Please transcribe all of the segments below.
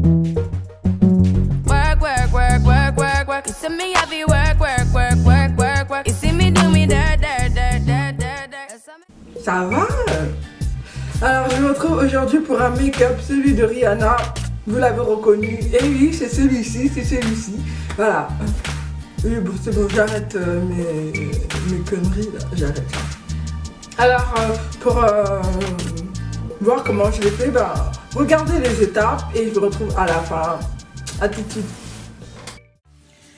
Work, work, work, work, work, work. You see me heavy work, work, work, work, work, work. You see me do me dirt, dirt, dirt, dirt, dirt, dirt. Ça va? Alors je me retrouve aujourd'hui pour un make-up, celui de Rihanna. Vous l'avez reconnu. Et oui, c'est celui-ci, c'est celui-ci. Voilà. Oui, bon, c'est bon, j'arrête mes conneries là, j'arrête. Alors, pour voir comment je l'ai fait, regardez les étapes et je vous retrouve à la fin. À tout de suite.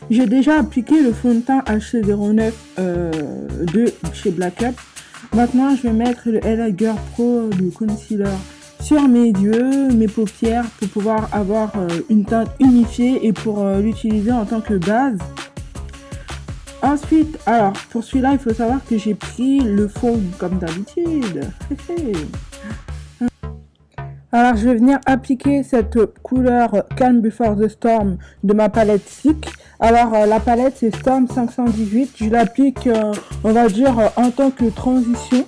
J'ai déjà appliqué le fond de teint H09 de chez Black Up. Maintenant, je vais mettre le LA Girl Pro du concealer sur mes yeux, mes paupières pour pouvoir avoir une teinte unifiée et pour l'utiliser en tant que base. Ensuite, alors pour celui-là, il faut savoir que j'ai pris le fond comme d'habitude. Alors je vais venir appliquer cette couleur Calm Before the Storm de ma palette Sick. Alors la palette c'est Storm 518. Je l'applique on va dire en tant que transition.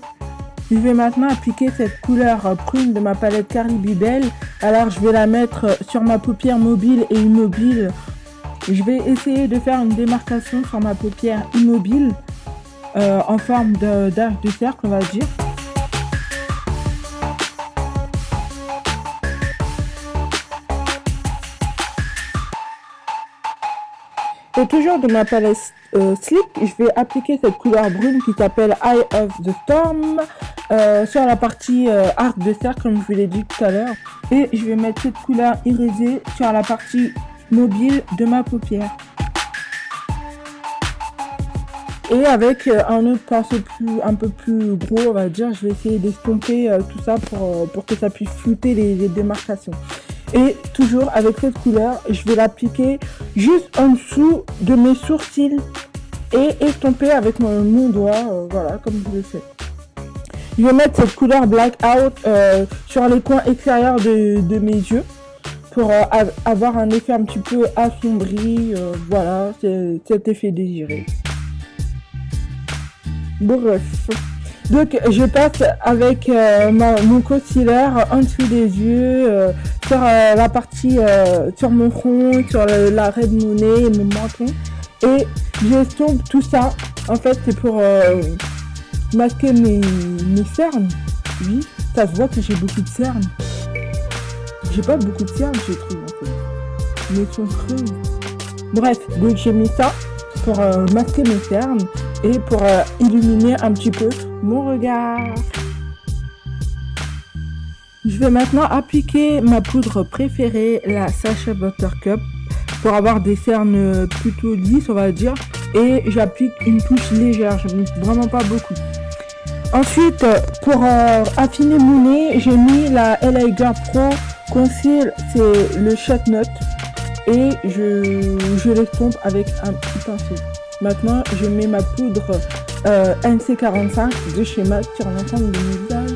Je vais maintenant appliquer cette couleur prune de ma palette Carly Bell. Alors je vais la mettre sur ma paupière mobile et immobile. Je vais essayer de faire une démarcation sur ma paupière immobile en forme d'arc de cercle, on va dire. Et toujours de ma palette Slick, je vais appliquer cette couleur brune qui s'appelle Eye of the Storm sur la partie arc de cercle, comme je vous l'ai dit tout à l'heure. Et je vais mettre cette couleur irisée sur la partie mobile de ma paupière. Et avec un autre pinceau un peu plus gros, on va dire, je vais essayer d'estomper tout ça pour que ça puisse flouter les démarcations. Et toujours avec cette couleur, je vais l'appliquer juste en dessous de mes sourcils et estomper avec mon doigt, voilà, comme je le fais. Je vais mettre cette couleur Blackout sur les coins extérieurs de mes yeux pour avoir un effet un petit peu assombri, voilà, c'est cet effet désiré. Bref. Donc je passe avec mon concealer en dessous des yeux, sur la partie, sur mon front, sur l'arrêt de mon nez et mon menton. Et j'estompe tout ça. En fait c'est pour masquer mes cernes. Oui, ça se voit que j'ai beaucoup de cernes. J'ai pas beaucoup de cernes, je trouve en fait. Mais elles sont creuses. Bref, donc j'ai mis ça pour masquer mes cernes et pour illuminer un petit peu mon regard. Je vais maintenant appliquer ma poudre préférée, la Sacha Buttercup, pour avoir des cernes plutôt lisses, on va dire. Et j'applique une touche légère, je ne mets vraiment pas beaucoup. Ensuite, pour affiner mon nez, j'ai mis la LA Girl Pro Conceal, c'est le Shot Note. Et je l'estompe avec un petit pinceau. Maintenant, je mets ma poudre NC45 de chez MAC sur l'ensemble de mon visage.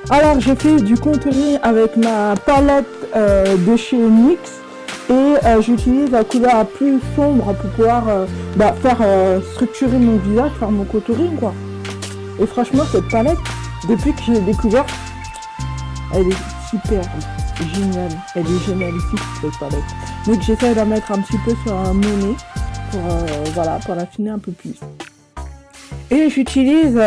Alors, je fais du contouring avec ma palette de chez NYX et j'utilise la couleur la plus sombre pour pouvoir faire structurer mon visage, faire mon contouring, quoi. Et franchement, cette palette, depuis que je l'ai découverte, elle est super géniale. Elle est génialissime, cette palette. Donc, j'essaie de la mettre un petit peu sur mon nez pour, voilà, pour l'affiner un peu plus. Et j'utilise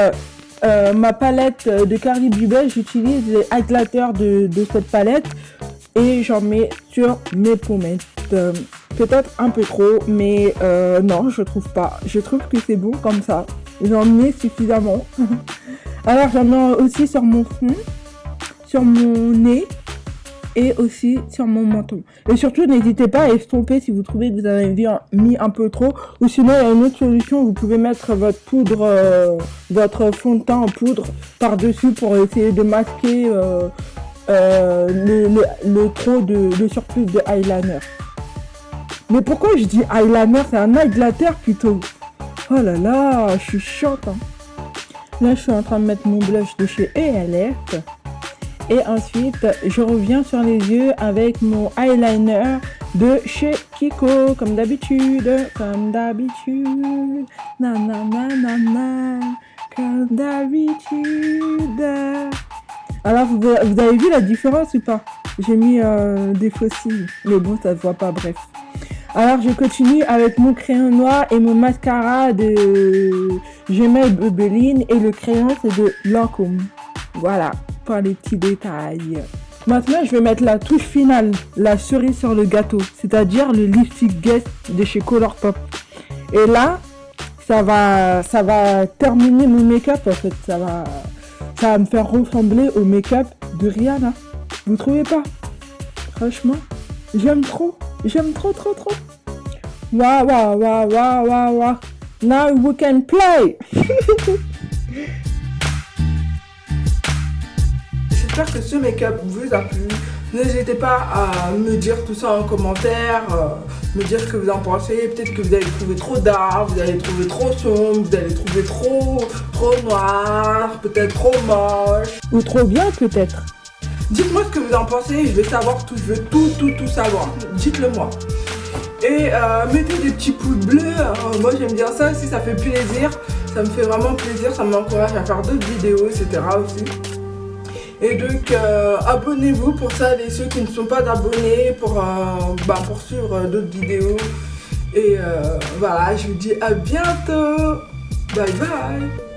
ma palette de Carly Bell, j'utilise les highlighters de cette palette et j'en mets sur mes pommettes. Peut-être un peu trop, mais non, je trouve pas. Je trouve que c'est bon comme ça. J'en mets suffisamment. Alors j'en mets aussi sur mon front, sur mon nez et aussi sur mon menton. Et surtout, n'hésitez pas à estomper si vous trouvez que vous avez mis un peu trop. Ou sinon, il y a une autre solution, vous pouvez mettre votre poudre, votre fond de teint en poudre par-dessus pour essayer de masquer le surplus de eyeliner. Mais pourquoi je dis eyeliner? C'est un highlighter plutôt. Oh là là, je suis chiante. Hein. Là, je suis en train de mettre mon blush de chez ELF. Et ensuite, je reviens sur les yeux avec mon eyeliner de chez Kiko, comme d'habitude. Comme d'habitude. Na na na na na. Comme d'habitude. Alors, vous avez vu la différence ou pas? J'ai mis des fossiles, mais bon, ça se voit pas, bref. Alors, je continue avec mon crayon noir et mon mascara de Gmail Maybelline et le crayon, c'est de Lancôme. Voilà, pour les petits détails. Maintenant, je vais mettre la touche finale, la cerise sur le gâteau, c'est-à-dire le lipstick Guess de chez Colourpop. Et là, ça va terminer mon make-up en fait. Ça va me faire ressembler au make-up de Rihanna. Vous trouvez pas? Franchement, j'aime trop, trop. Waouh, waouh, waouh, waouh, waouh, waouh. Now we can play. J'espère que ce make-up vous a plu. N'hésitez pas à me dire tout ça en commentaire, me dire ce que vous en pensez. Peut-être que vous allez trouver trop dark, vous allez trouver trop sombre, vous allez trouver trop noir, peut-être trop moche. Ou trop bien peut-être. Dites-moi ce que vous en pensez, je vais savoir tout, je veux tout savoir. Dites-le moi. Et mettez des petits pouces bleus, moi j'aime bien ça aussi, ça fait plaisir. Ça me fait vraiment plaisir, ça m'encourage à faire d'autres vidéos, etc. aussi. Et donc abonnez-vous pour ça, et ceux qui ne sont pas abonnés pour suivre d'autres vidéos. Et voilà, je vous dis à bientôt. Bye bye.